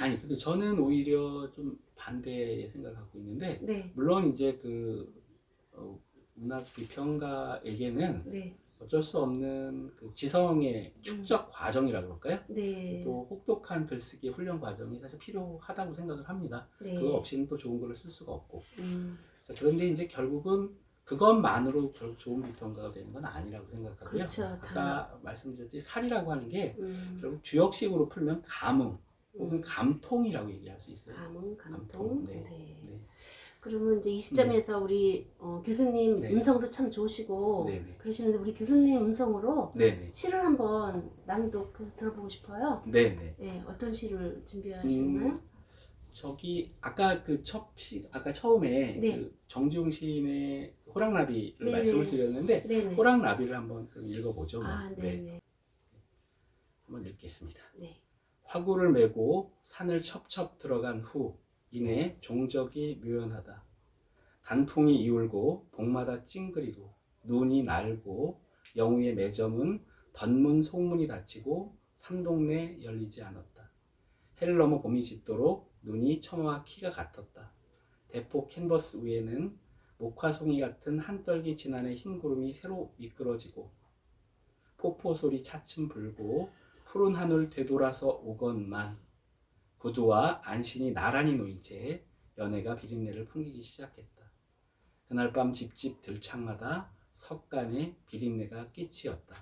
[SPEAKER 2] 아니 근데 저는 오히려 좀 반대의 생각을 갖고 있는데
[SPEAKER 1] 네,
[SPEAKER 2] 물론 이제 그 문학 비평가에게는
[SPEAKER 1] 네,
[SPEAKER 2] 어쩔 수 없는 그 지성의 축적 과정이라 그럴까요?
[SPEAKER 1] 네,
[SPEAKER 2] 또 혹독한 글쓰기 훈련 과정이 사실 필요하다고 생각을 합니다.
[SPEAKER 1] 네.
[SPEAKER 2] 그거 없이는 또 좋은 글을 쓸 수가 없고.
[SPEAKER 1] 자,
[SPEAKER 2] 그런데 이제 결국은 그것만으로 결국 좋은 비평가가 되는 건 아니라고 생각하고요.
[SPEAKER 1] 그렇죠.
[SPEAKER 2] 아까 말씀드렸듯이 살이라고 하는 게
[SPEAKER 1] 음,
[SPEAKER 2] 결국 주역식으로 풀면 감흥 혹은 감통이라고 얘기할 수 있어요.
[SPEAKER 1] 감동.
[SPEAKER 2] 감통. 네.
[SPEAKER 1] 네.
[SPEAKER 2] 네.
[SPEAKER 1] 그러면 이제 이 시점에서 우리 교수님
[SPEAKER 2] 네.
[SPEAKER 1] 음성도 참 좋으시고
[SPEAKER 2] 네네.
[SPEAKER 1] 그러시는데 우리 교수님 음성으로
[SPEAKER 2] 네네.
[SPEAKER 1] 시를 한번 낭독해서 들어보고 싶어요.
[SPEAKER 2] 네네.
[SPEAKER 1] 네, 어떤 시를 준비하시나요?
[SPEAKER 2] 저기 아까 그 아까 처음에
[SPEAKER 1] 네.
[SPEAKER 2] 그 정지용 시인의 호랑나비를
[SPEAKER 1] 네네.
[SPEAKER 2] 말씀을 드렸는데
[SPEAKER 1] 네네.
[SPEAKER 2] 호랑나비를 한번 그럼 읽어보죠. 뭐.
[SPEAKER 1] 아, 네네.
[SPEAKER 2] 한번 읽겠습니다.
[SPEAKER 1] 네.
[SPEAKER 2] 화구를 메고 산을 첩첩 들어간 후 이내 종적이 묘연하다. 단풍이 이울고 복마다 찡그리고 눈이 날고 영우의 매점은 덧문 속문이 닫히고 삼동네 열리지 않았다. 해를 넘어 봄이 짙도록 눈이 처마와 키가 같았다. 대포 캔버스 위에는 목화송이 같은 한떨기 지난해 흰 구름이 새로 미끄러지고 폭포 소리 차츰 불고 푸른 하늘 되돌아서 오건만 구두와 안신이 나란히 놓인 채 연애가 비린내를 풍기기 시작했다. 그날 밤 집집 들창마다 석간에 비린내가 끼치었다.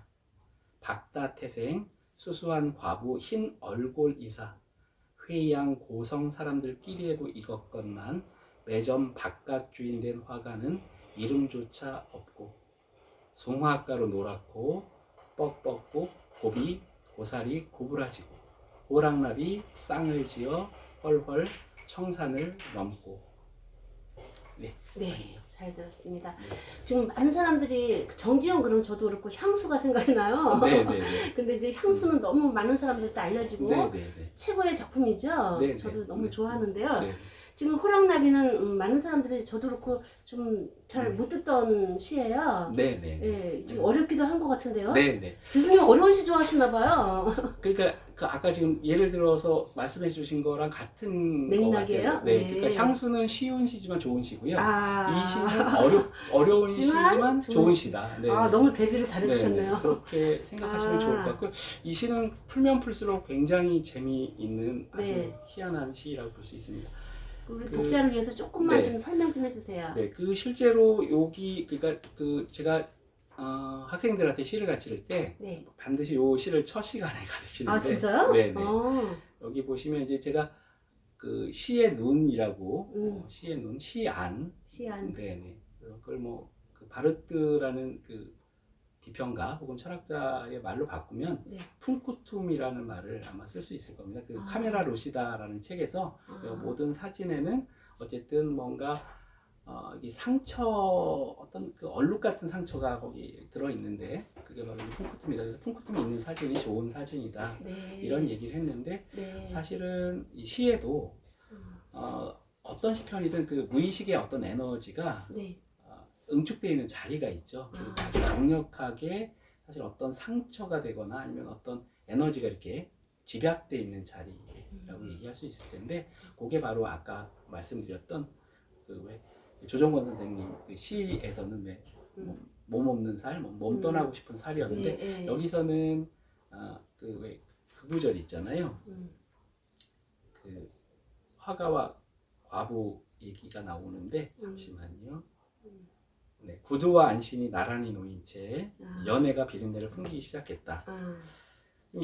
[SPEAKER 2] 박다 태생 수수한 과부 흰 얼골 이사 회의양 고성 사람들끼리에도 익었건만 매점 바깥 주인 된 화가는 이름조차 없고 송화가로 노랗고 뻑뻑고 고비 고사리 고부라지고 호랑나비 쌍을 지어 헐헐 청산을 넘고. 네.
[SPEAKER 1] 네, 잘 들었습니다.
[SPEAKER 2] 네.
[SPEAKER 1] 지금 많은 사람들이 정지영 그럼 저도 그렇고 향수가 생각이 나요.
[SPEAKER 2] 네네네.
[SPEAKER 1] 근데 이제 향수는 너무 많은 사람들한테 알려지고
[SPEAKER 2] 네네네.
[SPEAKER 1] 최고의 작품이죠.
[SPEAKER 2] 네,
[SPEAKER 1] 저도
[SPEAKER 2] 네.
[SPEAKER 1] 너무 좋아하는데요.
[SPEAKER 2] 네.
[SPEAKER 1] 지금 호랑나비는 많은 사람들이 저도 그렇고 좀 잘 못 듣던 시예요.
[SPEAKER 2] 네네.
[SPEAKER 1] 예, 좀
[SPEAKER 2] 네.
[SPEAKER 1] 어렵기도 한 것 같은데요.
[SPEAKER 2] 네네.
[SPEAKER 1] 교수님 어려운 시 좋아하시나 봐요.
[SPEAKER 2] 그러니까 그 아까 지금 예를 들어서 말씀해 주신 거랑 같은
[SPEAKER 1] 맥락이에요?
[SPEAKER 2] 거 같아요. 네.
[SPEAKER 1] 네.
[SPEAKER 2] 그러니까 향수는 쉬운 시지만 좋은 시고요.
[SPEAKER 1] 아,
[SPEAKER 2] 이 시는 어려운
[SPEAKER 1] 하지만
[SPEAKER 2] 시지만
[SPEAKER 1] 좋은
[SPEAKER 2] 좋은
[SPEAKER 1] 시.
[SPEAKER 2] 시다. 네.
[SPEAKER 1] 아, 너무 데뷔를
[SPEAKER 2] 네네.
[SPEAKER 1] 잘해주셨네요.
[SPEAKER 2] 그렇게 생각하시면
[SPEAKER 1] 아.
[SPEAKER 2] 좋을 것 같고, 이 시는 풀면 풀수록 굉장히 재미있는 아주
[SPEAKER 1] 네.
[SPEAKER 2] 희한한 시라고 볼 수 있습니다.
[SPEAKER 1] 우리
[SPEAKER 2] 그-
[SPEAKER 1] 독자를 위해서 조금만
[SPEAKER 2] 네.
[SPEAKER 1] 좀 설명 좀 해주세요.
[SPEAKER 2] 네, 그 실제로 여기 그러니까 그 제가 학생들한테 시를 가르칠 때
[SPEAKER 1] 네.
[SPEAKER 2] 반드시 요 시를 첫 시간에 가르치는데.
[SPEAKER 1] 아, 진짜요?
[SPEAKER 2] 네네.
[SPEAKER 1] 어.
[SPEAKER 2] 여기 보시면 이제 제가 그 시의 눈이라고 시의 눈, 시안.
[SPEAKER 1] 시안.
[SPEAKER 2] 네네. 그걸 뭐 그 바르트라는 그 비평가 혹은 철학자의 말로 바꾸면
[SPEAKER 1] 네.
[SPEAKER 2] 푼쿠툼이라는 말을 아마 쓸 수 있을 겁니다. 그
[SPEAKER 1] 아.
[SPEAKER 2] 카메라 로시다라는 책에서
[SPEAKER 1] 아.
[SPEAKER 2] 모든 사진에는 어쨌든 뭔가 이 상처 어떤 그 얼룩 같은 상처가 거기 들어 있는데 그게 바로 이 푼쿠툼이다. 그래서 푼쿠툼이 있는 사진이 좋은 사진이다.
[SPEAKER 1] 네.
[SPEAKER 2] 이런 얘기를 했는데
[SPEAKER 1] 네.
[SPEAKER 2] 사실은 이 시에도
[SPEAKER 1] 음.
[SPEAKER 2] 어떤 시편이든 그 무의식의 어떤 에너지가
[SPEAKER 1] 네.
[SPEAKER 2] 응축되어 있는 자리가 있죠. 그리고
[SPEAKER 1] 아.
[SPEAKER 2] 아주 강력하게 사실 어떤 상처가 되거나 아니면 어떤 에너지가 이렇게 집약되어 있는 자리라고 얘기할 수 있을 텐데, 그게 바로 아까 말씀드렸던 그 왜 조정권 선생님 그 시에서는 왜 몸 없는 살, 몸 떠나고 싶은 살이었는데
[SPEAKER 1] 네, 네.
[SPEAKER 2] 여기서는 그 왜 그 구절 있잖아요. 그 화가와 과부 얘기가 나오는데 잠시만요. 네, 구두와 안신이 나란히 놓인 채
[SPEAKER 1] 아.
[SPEAKER 2] 연애가 비린내를 풍기기 시작했다.
[SPEAKER 1] 아.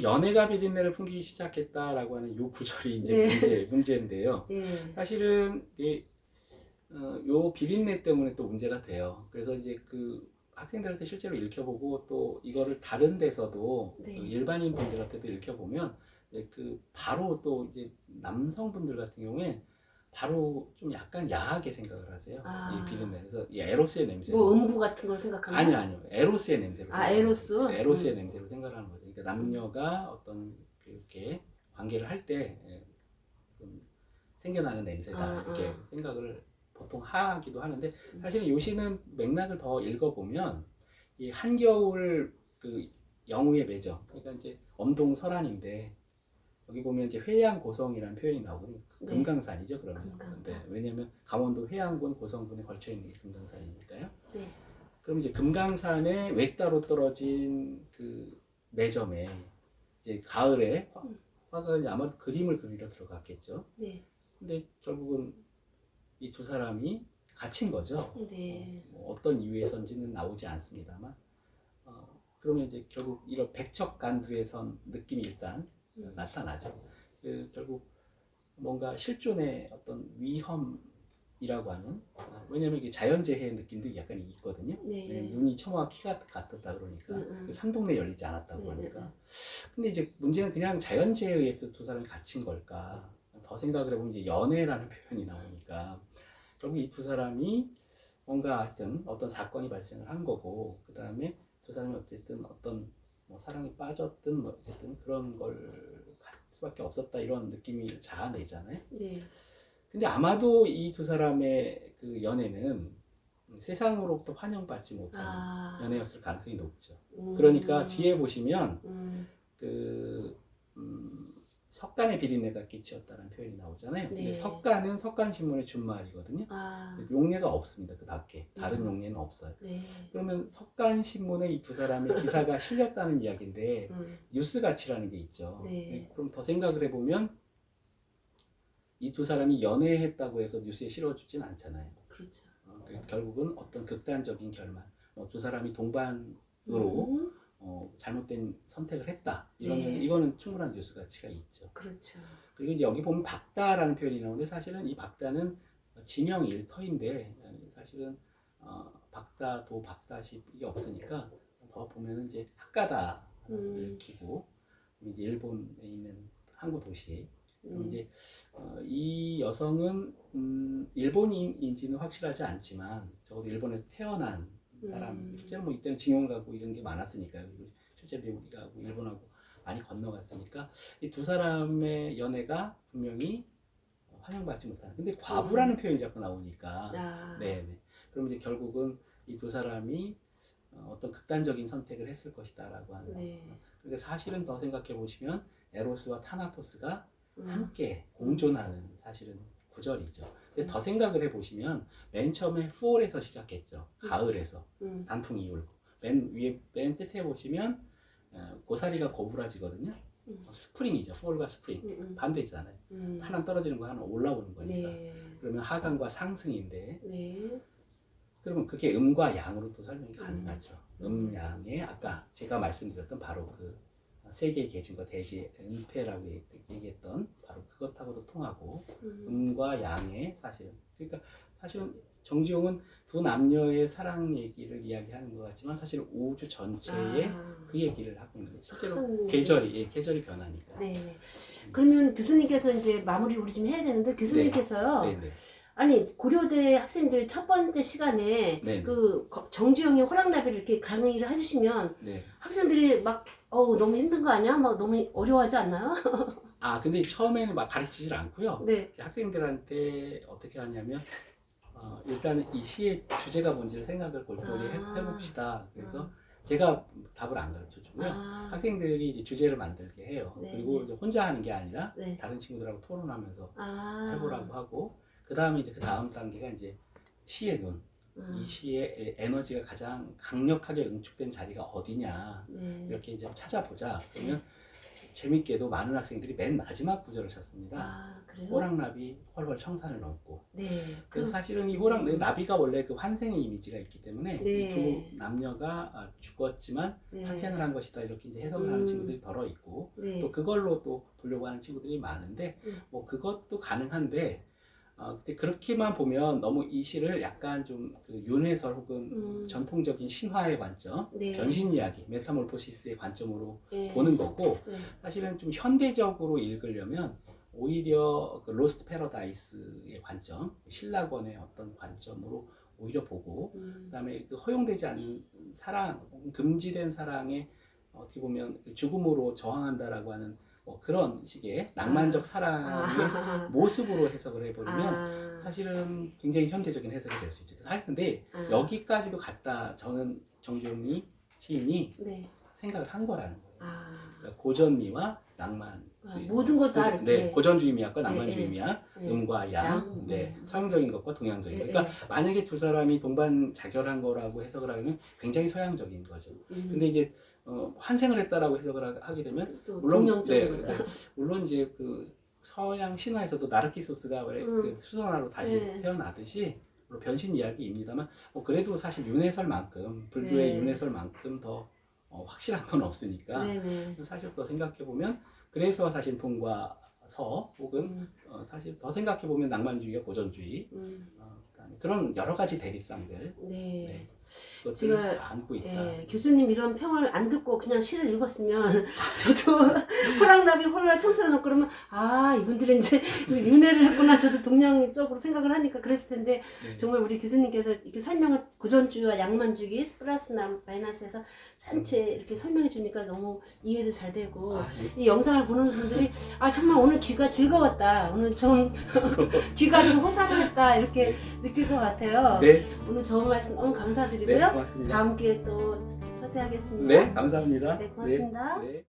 [SPEAKER 2] 연애가 비린내를 풍기기 시작했다라고 하는 요 구절이 이제
[SPEAKER 1] 네.
[SPEAKER 2] 문제인데요.
[SPEAKER 1] 예.
[SPEAKER 2] 사실은 요 비린내 때문에 또 문제가 돼요. 그래서 이제 그 학생들한테 실제로 읽혀보고 또 이거를 다른 데서도
[SPEAKER 1] 네.
[SPEAKER 2] 그 일반인 분들한테도 읽혀보면 그 바로 또 이제 남성분들 같은 경우에 바로 좀 약간 야하게 생각을 하세요.
[SPEAKER 1] 아.
[SPEAKER 2] 이 비린내. 그래서 이 에로스의 냄새.
[SPEAKER 1] 뭐 음부 같은 걸 생각하면?
[SPEAKER 2] 아니요. 에로스의 냄새로.
[SPEAKER 1] 아, 에로스?
[SPEAKER 2] 에로스의 냄새로 생각하는 거죠. 그러니까 남녀가 어떤 이렇게 관계를 할 때 생겨나는 냄새다. 이렇게 생각을 보통 하기도 하는데, 사실은 요 시는 맥락을 더 읽어보면 이 한겨울 그 영우의 매정. 그러니까 이제 엄동설안인데 여기 보면 이제 회양고성이라는 표현이 나오거든요.
[SPEAKER 1] 네.
[SPEAKER 2] 금강산이죠, 그러면.
[SPEAKER 1] 금강산.
[SPEAKER 2] 네, 왜냐하면 강원도 회양군 고성군에 걸쳐 있는 게 금강산이니까요.
[SPEAKER 1] 네.
[SPEAKER 2] 그럼 이제 금강산의 외따로 떨어진 그 매점에 이제 가을에 화가 이제 아마도 그림을 그리러 들어갔겠죠.
[SPEAKER 1] 네.
[SPEAKER 2] 근데 결국은 이 두 사람이 갇힌 거죠.
[SPEAKER 1] 네.
[SPEAKER 2] 어떤 이유에선지는 나오지 않습니다만, 그러면 이제 결국 이런 백척간두에선 느낌이 일단 나타나죠. 결국 뭔가 실존의 어떤 위험이라고 하는, 왜냐면 이게 자연재해 느낌도 약간 있거든요.
[SPEAKER 1] 네.
[SPEAKER 2] 왜냐면 눈이 처마와 키가 같았다 그러니까 그 산동네 열리지 않았다고 하니까. 근데 이제 문제는 그냥 자연재해에 의해서 두 사람이 갇힌 걸까? 더 생각을 해보면 이제 연애라는 표현이 나오니까 결국 이 두 사람이 뭔가 하여튼 어떤 사건이 발생을 한 거고, 그 다음에 두 사람이 어쨌든 어떤 뭐 사랑에 빠졌든 뭐 어쨌든 그런 걸 갈 수밖에 없었다, 이런 느낌이 자아내잖아요.
[SPEAKER 1] 네.
[SPEAKER 2] 근데 아마도 이 두 사람의 그 연애는 세상으로부터 환영받지 못한 연애였을 가능성이 높죠. 그러니까 뒤에 보시면 석간의 비린내가 끼치었다는 표현이 나오잖아요. 근데
[SPEAKER 1] 네.
[SPEAKER 2] 석간은 석간신문의 준말이거든요. 용례가 없습니다. 그 밖에 다른 용례는 없어요.
[SPEAKER 1] 네.
[SPEAKER 2] 그러면 석간신문에 이 두 사람의 기사가 실렸다는 이야기인데 뉴스 가치라는 게 있죠.
[SPEAKER 1] 네.
[SPEAKER 2] 그럼 더 생각을 해보면 이 두 사람이 연애했다고 해서 뉴스에 실어주진 않잖아요.
[SPEAKER 1] 그렇죠.
[SPEAKER 2] 결국은 어떤 극단적인 결말, 두 사람이 동반으로 잘못된 선택을 했다. 이러면
[SPEAKER 1] 네.
[SPEAKER 2] 이거는 충분한 뉴스 가치가 있죠.
[SPEAKER 1] 그렇죠.
[SPEAKER 2] 그리고 이제 여기 보면 박다라는 표현이 나오는데, 사실은 이 박다는 지명 일터인데 사실은 박다도 박다시 이게 없으니까 더 보면은 이제 학가다 읽히고 이제 일본에 있는 항구 도시. 그럼 이제 이 여성은 일본인인지는 확실하지 않지만 적어도 일본에서 태어난 사람, 실제로 뭐 이때는 징용 가고 이런 게 많았으니까요. 실제로 미국하고 일본하고 많이 건너갔으니까 이 두 사람의 연애가 분명히 환영받지 못하는. 근데 과부라는 표현이 자꾸 나오니까, 네. 그럼 이제 결국은 이 두 사람이 어떤 극단적인 선택을 했을 것이다라고 하는. 그러니까 사실은 더 생각해 보시면 에로스와 타나토스가 함께 공존하는 사실은 구절이죠. 근데 더 생각을 해보시면 맨 처음에 풀에서 시작했죠. 가을에서 단풍이 울고 맨 끝에 보시면 고사리가 고부라지거든요. 스프링이죠. 풀과 스프링 반대잖아요. 하나 떨어지는 거 하나 올라오는 거니까. 그러면 하강과 상승인데 그러면 그게 음과 양으로 또 설명이 가능하죠. 양의 아까 제가 말씀드렸던 바로 그 세계의 계층과 대지의 은폐라고 얘기했던 바로 그것하고도 통하고 음과 양의 사실은 그러니까 사실은 정지용은 두 남녀의 사랑 얘기를 이야기하는 것 같지만 사실 우주 전체의 그 얘기를 하고 있는 거예요. 실제로 계절이 변하니까.
[SPEAKER 1] 네. 그러면 교수님께서 이제 마무리 우리 좀 해야 되는데 교수님께서요.
[SPEAKER 2] 네.
[SPEAKER 1] 아니 고려대 학생들 첫 번째 시간에 그 정주영의 호랑나비를 이렇게 강의를 해주시면 학생들이 막 너무 힘든 거 아니야? 막 너무 어려워하지 않나요?
[SPEAKER 2] 근데 처음에는 막 가르치질 않고요. 학생들한테 어떻게 하냐면 일단 이 시의 주제가 뭔지를 생각을 골똘히 해봅시다. 그래서 제가 답을 안 가르쳐 주고요. 학생들이 이제 주제를 만들게 해요. 그리고 이제 혼자 하는 게 아니라 다른 친구들하고 토론하면서 해보라고 하고 그 다음에 이제 그 다음 단계가 이제 시의 눈. 이 시의 에너지가 가장 강력하게 응축된 자리가 어디냐 이렇게 이제 찾아보자. 그러면 재밌게도 많은 학생들이 맨 마지막 구절을 찾습니다.
[SPEAKER 1] 그래요?
[SPEAKER 2] 호랑나비 헐헐 청산을 넘고.
[SPEAKER 1] 네.
[SPEAKER 2] 그래서 사실은 이 호랑나비가 원래 그 환생의 이미지가 있기 때문에 이 두 남녀가 죽었지만 환생을 한 것이다 이렇게 이제 해석을 하는 친구들이 덜어 있고 또 그걸로 또 보려고 하는 친구들이 많은데 뭐 그것도 가능한데 근데 그렇게만 보면 너무 이 시를 약간 좀 그 윤회설 혹은 전통적인 신화의 관점, 변신 이야기, 메타몰포시스의 관점으로 보는 거고 사실은 좀 현대적으로 읽으려면 오히려 그 로스트 패러다이스의 관점, 신라권의 어떤 관점으로 오히려 보고 그다음에 그 허용되지 않는 사랑, 금지된 사랑에 어떻게 보면 죽음으로 저항한다라고 하는 뭐 그런 식의 낭만적 사랑의 모습으로 해석을 해버리면 사실은 굉장히 현대적인 해석이 될 수 있죠. 근데 여기까지도 갖다 저는 정주영이 시인이 생각을 한 거라는 거예요. 그러니까 고전미와 낭만,
[SPEAKER 1] 모든 걸 다 이렇게
[SPEAKER 2] 고전주의 미학과 낭만주의 미학, 음과 양, 서양적인 것과 동양적인 것. 그러니까 만약에 두 사람이 동반 자결한 거라고 해석을 하면 굉장히 서양적인 거죠. 근데 이제 환생을 했다라고 해석을 하게 되면 물론 물론 이제 그 서양 신화에서도 나르키소스가 그 수선화로 다시 태어나듯이 물론 변신 이야기입니다만 그래도 사실 윤회설만큼 불교의 윤회설만큼 더 확실한 건 없으니까 사실 더 생각해 보면 그래서 사실 동과 서 혹은 사실 더 생각해 보면 낭만주의와 고전주의 그런 여러 가지 대립상들
[SPEAKER 1] 제가
[SPEAKER 2] 다 안고 있다.
[SPEAKER 1] 교수님 이런 평을 안 듣고 그냥 시를 읽었으면 저도 호랑나비 헐헐 청산을 넣고 그러면 이분들은 이제 윤회를 했구나 저도 동양적으로 생각을 하니까 그랬을 텐데 정말 우리 교수님께서 이렇게 설명을 고전주의와 양만주의 플러스 마이너스해서 전체 이렇게 설명해 주니까 너무 이해도 잘 되고 이 영상을 보는 분들이 정말 오늘 귀가 즐거웠다 오늘 좀 귀가 좀 호상했다 이렇게 느낄 것 같아요. 오늘 좋은 말씀 너무 감사드리고요.
[SPEAKER 2] 고맙습니다.
[SPEAKER 1] 다음 기회에 또 초대하겠습니다.
[SPEAKER 2] 네, 감사합니다.
[SPEAKER 1] 네, 고맙습니다.
[SPEAKER 2] 네.